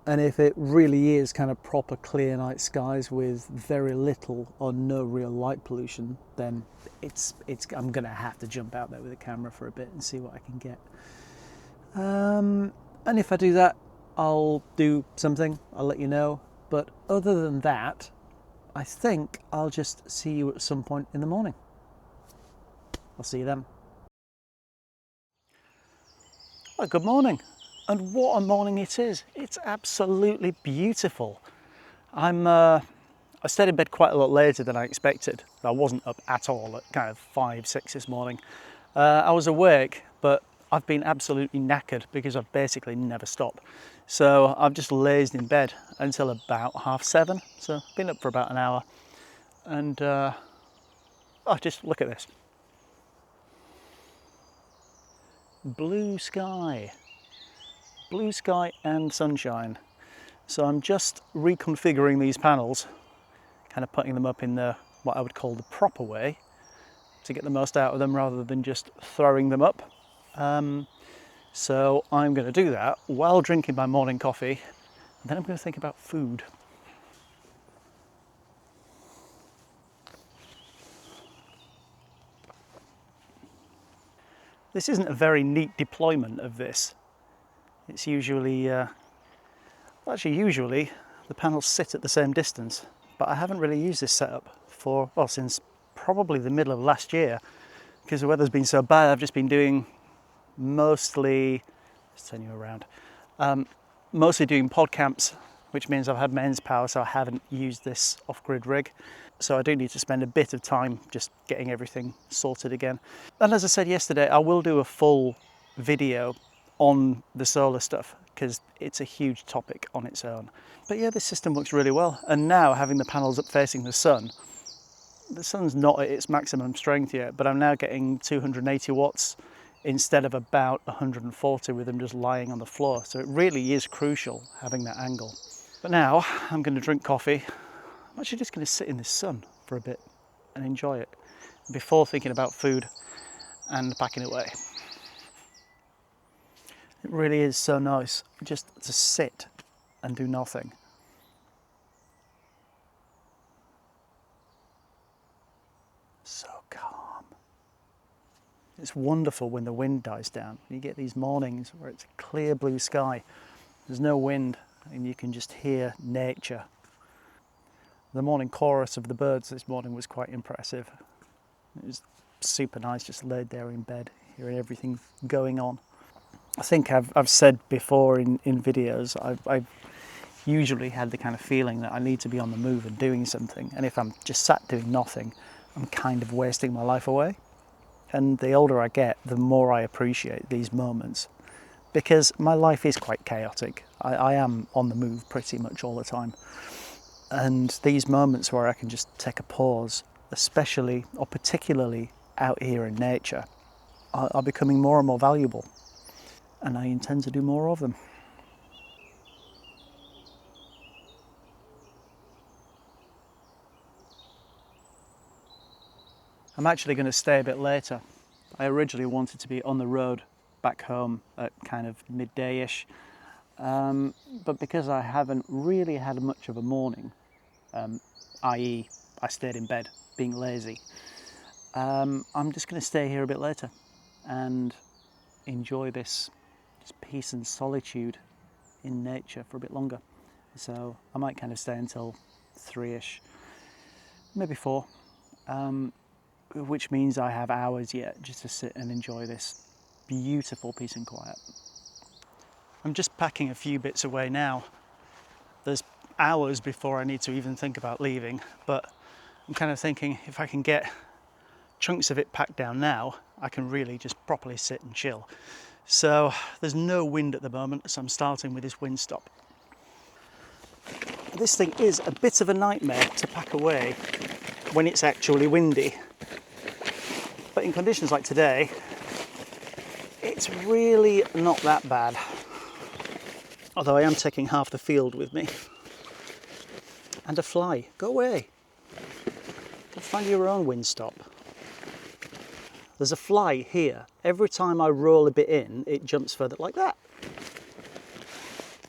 And if it really is kind of proper clear night skies with very little or no real light pollution, then I'm going to have to jump out there with a camera for a bit and see what I can get. And if I do that, I'll do something, I'll let you know. But other than that, I think I'll just see you at some point in the morning. I'll see you then. Well, good morning, and what a morning it is. It's absolutely beautiful. I stayed in bed quite a lot later than I expected. I wasn't up at all at kind of 5, 6 this morning. I was awake, but I've been absolutely knackered because I've basically never stopped. So I've just lazed in bed until about 7:30. So I've been up for about an hour, and just look at this. Blue sky and sunshine. So I'm just reconfiguring these panels, kind of putting them up in what I would call the proper way to get the most out of them rather than just throwing them up. So I'm going to do that while drinking my morning coffee, and then I'm going to think about food. This isn't a very neat deployment of this. It's usually, usually the panels sit at the same distance, but I haven't really used this setup since probably the middle of last year, because the weather's been so bad. I've just been doing mostly, let's turn you around, mostly doing pod camps, which means I've had mains power, so I haven't used this off-grid rig. So I do need to spend a bit of time just getting everything sorted again. And as I said yesterday, I will do a full video on the solar stuff because it's a huge topic on its own. But yeah, this system works really well. And now having the panels up facing the sun's not at its maximum strength yet, but I'm now getting 280 watts instead of about 140 with them just lying on the floor. So it really is crucial having that angle. But now I'm going to drink coffee. I'm actually just going to sit in the sun for a bit and enjoy it before thinking about food and packing away. It really is so nice just to sit and do nothing. So calm. It's wonderful when the wind dies down. You get these mornings where it's a clear blue sky, there's no wind, and you can just hear nature. The morning chorus of the birds this morning was quite impressive. It was super nice, just laid there in bed, hearing everything going on. I think I've said before in videos, I've usually had the kind of feeling that I need to be on the move and doing something, and if I'm just sat doing nothing, I'm kind of wasting my life away. And the older I get, the more I appreciate these moments, because my life is quite chaotic. I am on the move pretty much all the time. And these moments where I can just take a pause especially or particularly out here in nature, are becoming more and more valuable, and I intend to do more of them. I'm actually going to stay a bit later. I originally wanted to be on the road back home at kind of midday-ish, but because I haven't really had much of a morning, i.e. I stayed in bed being lazy, I'm just going to stay here a bit later and enjoy this peace and solitude in nature for a bit longer. So I might kind of stay until 3ish, maybe 4, which means I have hours yet just to sit and enjoy this beautiful peace and quiet. I'm just packing a few bits away now. There's hours before I need to even think about leaving, but I'm kind of thinking if I can get chunks of it packed down now, I can really just properly sit and chill. So there's no wind at the moment, so I'm starting with this wind stop. This thing is a bit of a nightmare to pack away when it's actually windy. But in conditions like today, it's really not that bad. Although I am taking half the field with me. And a fly. Go away. Go find your own wind stop. There's a fly here. Every time I roll a bit in, it jumps further like that.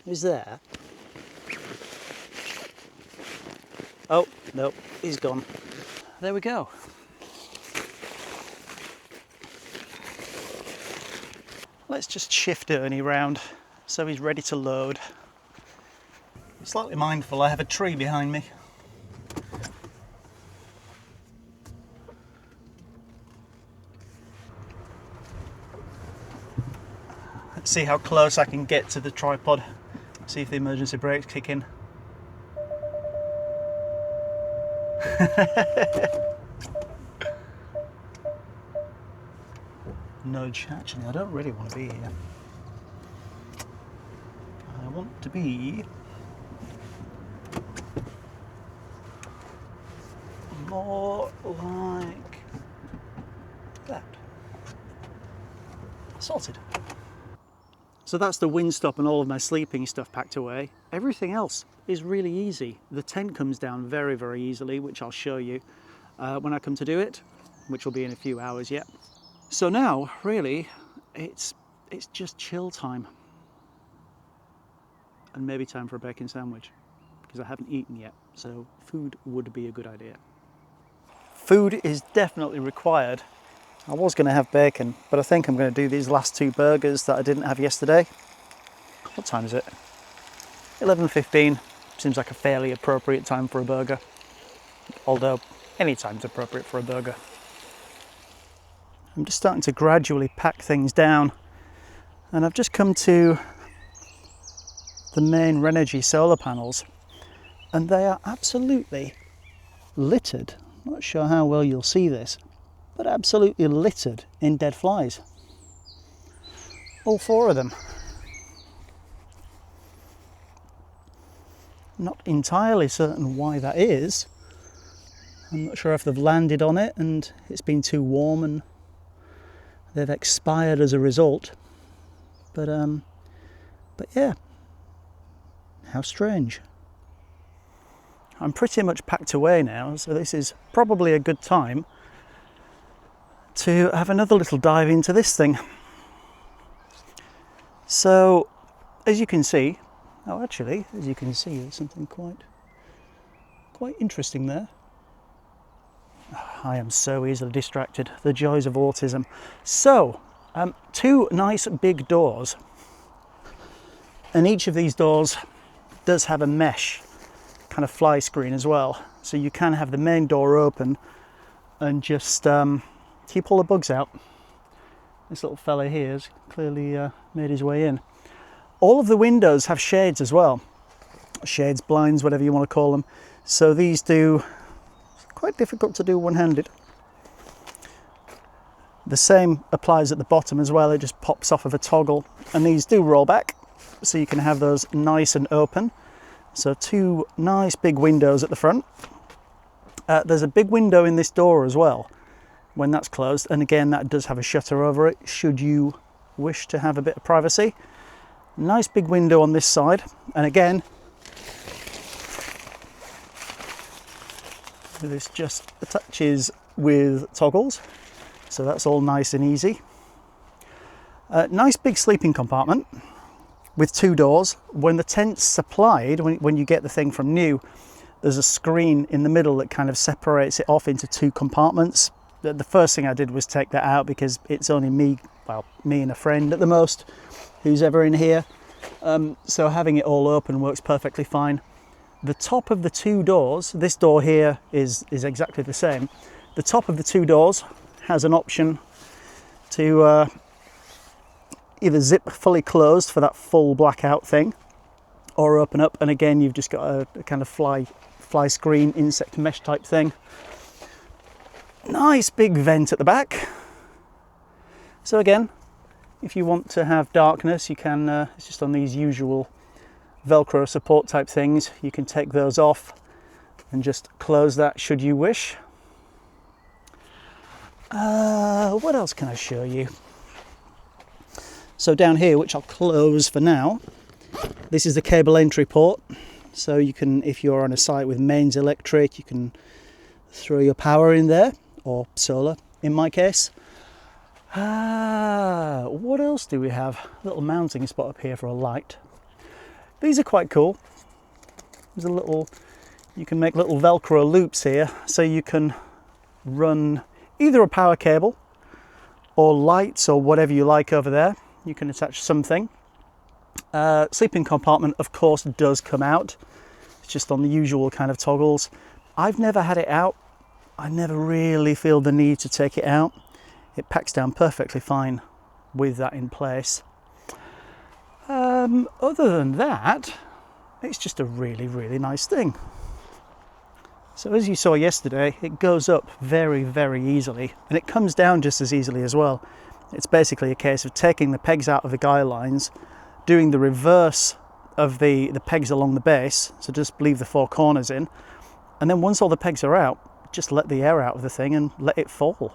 He's there. Oh, no, he's gone. There we go. Let's just shift Ernie round so he's ready to load. Slightly mindful, I have a tree behind me. Let's see how close I can get to the tripod. See if the emergency brakes kick in. Nudge. Actually, I don't really want to be here. I want to be more like that. Sorted. So that's the wind stop and all of my sleeping stuff packed away. Everything else is really easy. The tent comes down very, very easily, which I'll show you when I come to do it, which will be in a few hours yet. So now, really, it's just chill time. And maybe time for a bacon sandwich, because I haven't eaten yet, so food would be a good idea. Food is definitely required. I was going to have bacon, but I think I'm going to do these last 2 burgers that I didn't have yesterday. What time is it? 11:15. Seems like a fairly appropriate time for a burger. Although, any time's appropriate for a burger. I'm just starting to gradually pack things down. And I've just come to the main Renogy solar panels. And they are absolutely littered. I'm not sure how well you'll see this, but absolutely littered in dead flies. All 4 of them. Not entirely certain why that is. I'm not sure if they've landed on it and it's been too warm and they've expired as a result. But yeah, how strange. I'm pretty much packed away now, so this is probably a good time to have another little dive into this thing. So, as you can see, as you can see, there's something quite interesting there. I am so easily distracted. The joys of autism. So, 2 nice big doors, and each of these doors does have a mesh kind of fly screen as well. So you can have the main door open and just keep all the bugs out. This little fella here has clearly made his way in. All of the windows have shades as well. Shades, blinds, whatever you want to call them. So these do, quite difficult to do one-handed. The same applies at the bottom as well. It just pops off of a toggle. And these do roll back, so you can have those nice and open. So 2 nice big windows at the front. There's a big window in this door as well when that's closed, and again that does have a shutter over it should you wish to have a bit of privacy. Nice big window on this side, and again this just attaches with toggles, so that's all nice and easy. Nice big sleeping compartment with 2 doors. When the tent's supplied, when you get the thing from new, there's a screen in the middle that kind of separates it off into 2 compartments. The first thing I did was take that out because it's only me and a friend at the most who's ever in here. So having it all open works perfectly fine. The top of the 2 doors, this door here is exactly the same. The top of the 2 doors has an option to either zip fully closed for that full blackout thing, or open up, and again you've just got a kind of fly screen insect mesh type thing. Nice big vent at the back. So again, if you want to have darkness, you can, it's just on these usual Velcro support type things. You can take those off and just close that should you wish. What else can I show you? So down here, which I'll close for now, this is the cable entry port. So you can, if you're on a site with mains electric, you can throw your power in there, or solar in my case. What else do we have? A little mounting spot up here for a light. These are quite cool. There's a little, you can make little Velcro loops here, so you can run either a power cable or lights or whatever you like over there. You can attach something. Sleeping compartment, of course, does come out. It's just on the usual kind of toggles. I've never had it out. I never really feel the need to take it out. It packs down perfectly fine with that in place. Other than that, it's just a really, really nice thing. So as you saw yesterday, it goes up very, very easily, and it comes down just as easily as well. It's basically a case of taking the pegs out of the guy lines, doing the reverse of the pegs along the base, so just leave the 4 corners in, and then once all the pegs are out, just let the air out of the thing and let it fall.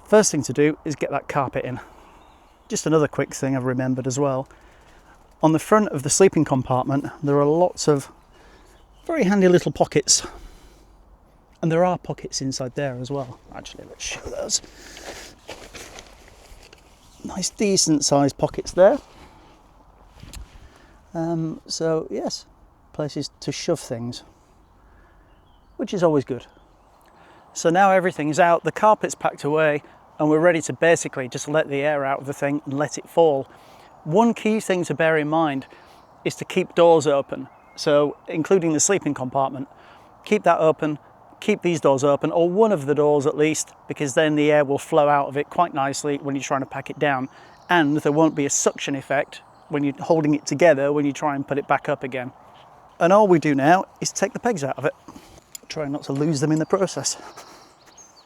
First thing to do is get that carpet in. Just another quick thing I've remembered as well. On the front of the sleeping compartment, there are lots of very handy little pockets. And there are pockets inside there as well. Actually, let's show those. Nice decent sized pockets there. So yes, places to shove things, which is always good. So now everything's out, the carpet's packed away, and we're ready to basically just let the air out of the thing and let it fall. One key thing to bear in mind is to keep doors open. So including the sleeping compartment, keep that open, keep these doors open, or one of the doors at least, because then the air will flow out of it quite nicely when you're trying to pack it down, and there won't be a suction effect when you're holding it together when you try and put it back up again. And all we do now is take the pegs out of it. Try not to lose them in the process.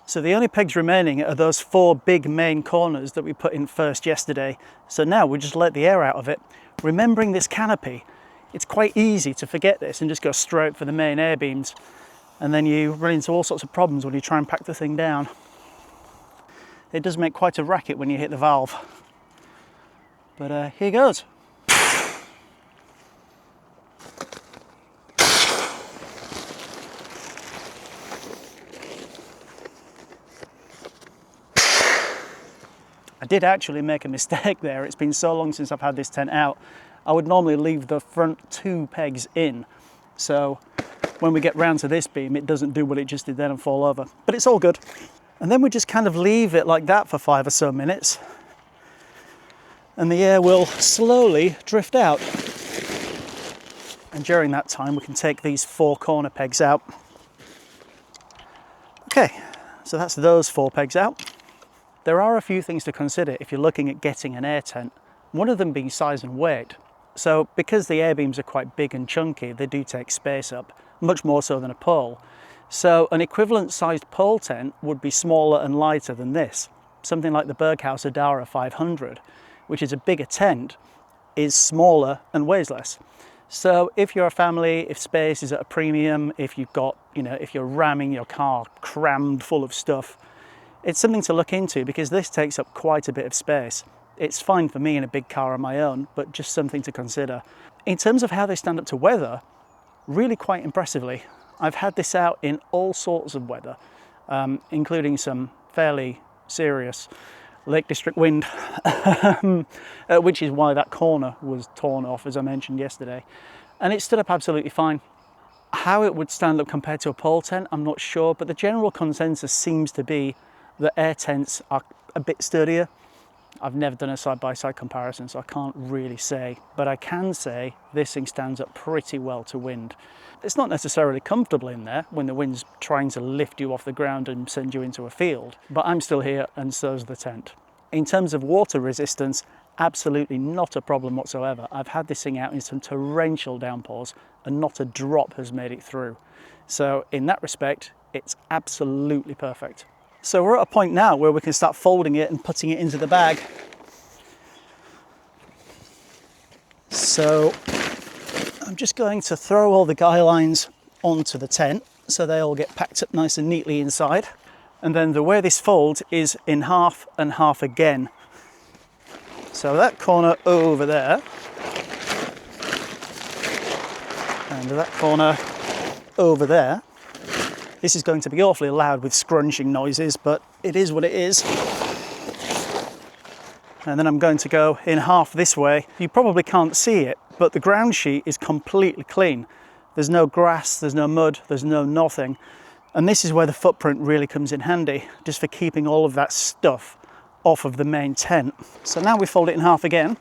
So the only pegs remaining are those 4 big main corners that we put in first yesterday. So now we just let the air out of it. Remembering this canopy, it's quite easy to forget this and just go straight for the main air beams. And then you run into all sorts of problems when you try and pack the thing down. It does make quite a racket when you hit the valve. But here goes. I did actually make a mistake there. It's been so long since I've had this tent out. I would normally leave the front 2 pegs in. So when we get round to this beam, it doesn't do what it just did then and fall over. But it's all good. And then we just kind of leave it like that for 5 or so minutes. And the air will slowly drift out. And during that time, we can take these 4 corner pegs out. Okay, so that's those 4 pegs out. There are a few things to consider if you're looking at getting an air tent, one of them being size and weight. So because the air beams are quite big and chunky, they do take space up, much more so than a pole. So an equivalent sized pole tent would be smaller and lighter than this. Something like the Berghaus Air 500, which is a bigger tent, is smaller and weighs less. So if you're a family, if space is at a premium, if you've got, if you're ramming your car crammed full of stuff, it's something to look into because this takes up quite a bit of space. It's fine for me in a big car on my own, but just something to consider. In terms of how they stand up to weather, really quite impressively. I've had this out in all sorts of weather, including some fairly serious Lake District wind, which is why that corner was torn off, as I mentioned yesterday. And it stood up absolutely fine. How it would stand up compared to a pole tent, I'm not sure, but the general consensus seems to be that air tents are a bit sturdier. I've never done a side-by-side comparison, so I can't really say, but I can say this thing stands up pretty well to wind. It's not necessarily comfortable in there when the wind's trying to lift you off the ground and send you into a field, but I'm still here and so's the tent. In terms of water resistance, absolutely not a problem whatsoever. I've had this thing out in some torrential downpours and not a drop has made it through. So in that respect, it's absolutely perfect. So we're at a point now where we can start folding it and putting it into the bag. So I'm just going to throw all the guy lines onto the tent so they all get packed up nice and neatly inside. And then the way this folds is in half and half again. So that corner over there, and that corner over there. This is going to be awfully loud with scrunching noises, but it is what it is. And then I'm going to go in half this way. You probably can't see it, but the ground sheet is completely clean. There's no grass, there's no mud, there's no nothing. And this is where the footprint really comes in handy, just for keeping all of that stuff off of the main tent. So now we fold it in half again.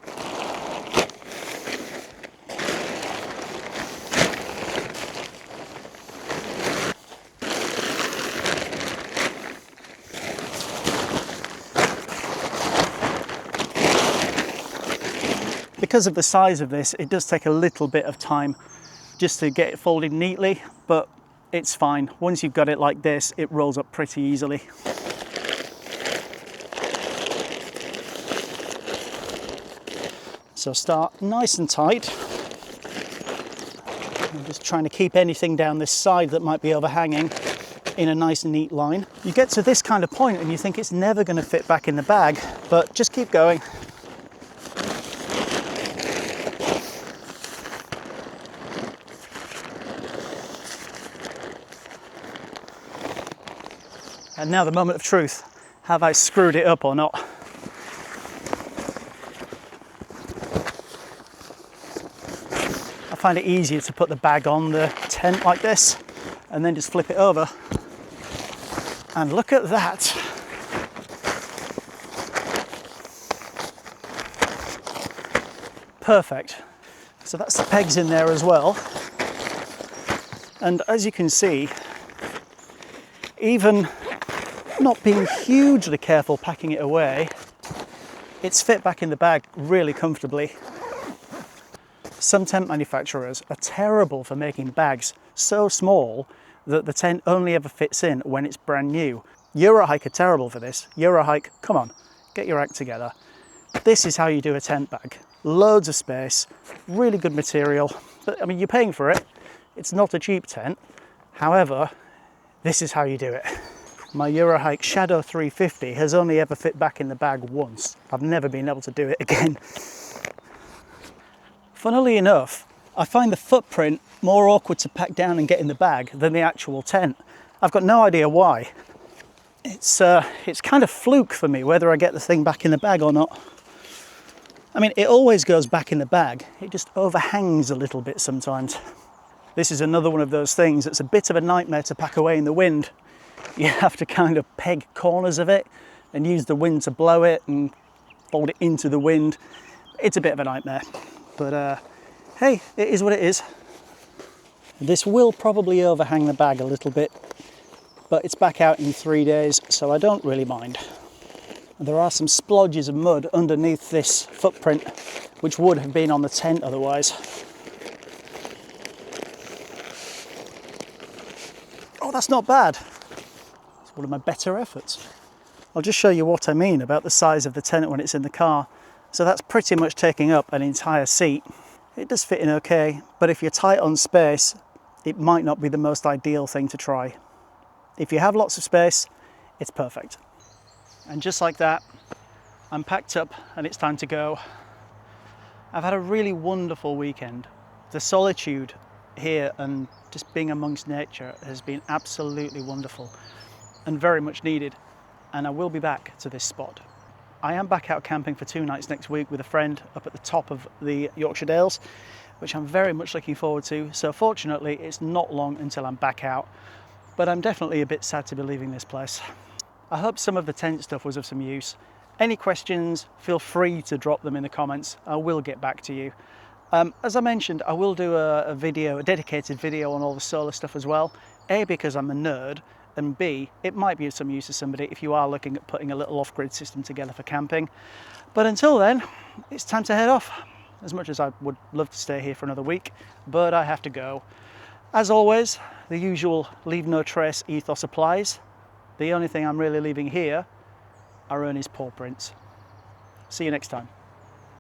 Because of the size of this, it does take a little bit of time just to get it folded neatly, but it's fine. Once you've got it like this, it rolls up pretty easily. So start nice and tight. I'm just trying to keep anything down this side that might be overhanging in a nice neat line. You get to this kind of point and you think it's never going to fit back in the bag, but just keep going. And now the moment of truth. Have I screwed it up or not? I find it easier to put the bag on the tent like this and then just flip it over. And look at that. Perfect. So that's the pegs in there as well. And as you can see, even not being hugely careful packing it away, it's fit back in the bag really comfortably. Some tent manufacturers are terrible for making bags so small that the tent only ever fits in when it's brand new. Eurohike are terrible for this. Eurohike, come on, get your act together. This is how you do a tent bag. Loads of space, really good material, but I mean, you're paying for it. It's not a cheap tent. However, this is how you do it. My Eurohike Shadow 350 has only ever fit back in the bag once. I've never been able to do it again. Funnily enough, I find the footprint more awkward to pack down and get in the bag than the actual tent. I've got no idea why. It's kind of fluke for me whether I get the thing back in the bag or not. I mean, it always goes back in the bag. It just overhangs a little bit sometimes. This is another one of those things that's a bit of a nightmare to pack away in the wind. You have to kind of peg corners of it and use the wind to blow it and fold it into the wind. It's a bit of a nightmare, but hey, it is what it is. This will probably overhang the bag a little bit, but it's back out in 3 days, so I don't really mind. There are some splodges of mud underneath this footprint, which would have been on the tent otherwise. Oh, that's not bad. It's one of my better efforts. I'll just show you what I mean about the size of the tent when it's in the car. So that's pretty much taking up an entire seat. It does fit in okay, but if you're tight on space, it might not be the most ideal thing to try. If you have lots of space, it's perfect. And just like that, I'm packed up and it's time to go. I've had a really wonderful weekend. The solitude here and just being amongst nature has been absolutely wonderful and very much needed. And I will be back to this spot. I am back out camping for 2 nights next week with a friend up at the top of the Yorkshire Dales, which I'm very much looking forward to. So fortunately, it's not long until I'm back out, but I'm definitely a bit sad to be leaving this place. I hope some of the tent stuff was of some use. Any questions, feel free to drop them in the comments. I will get back to you. As I mentioned, I will do a dedicated video on all the solar stuff as well. A, because I'm a nerd, and B, it might be of some use to somebody if you are looking at putting a little off-grid system together for camping. But until then, it's time to head off. As much as I would love to stay here for another week, but I have to go. As always, the usual leave no trace ethos applies. The only thing I'm really leaving here are Ernie's paw prints. See you next time.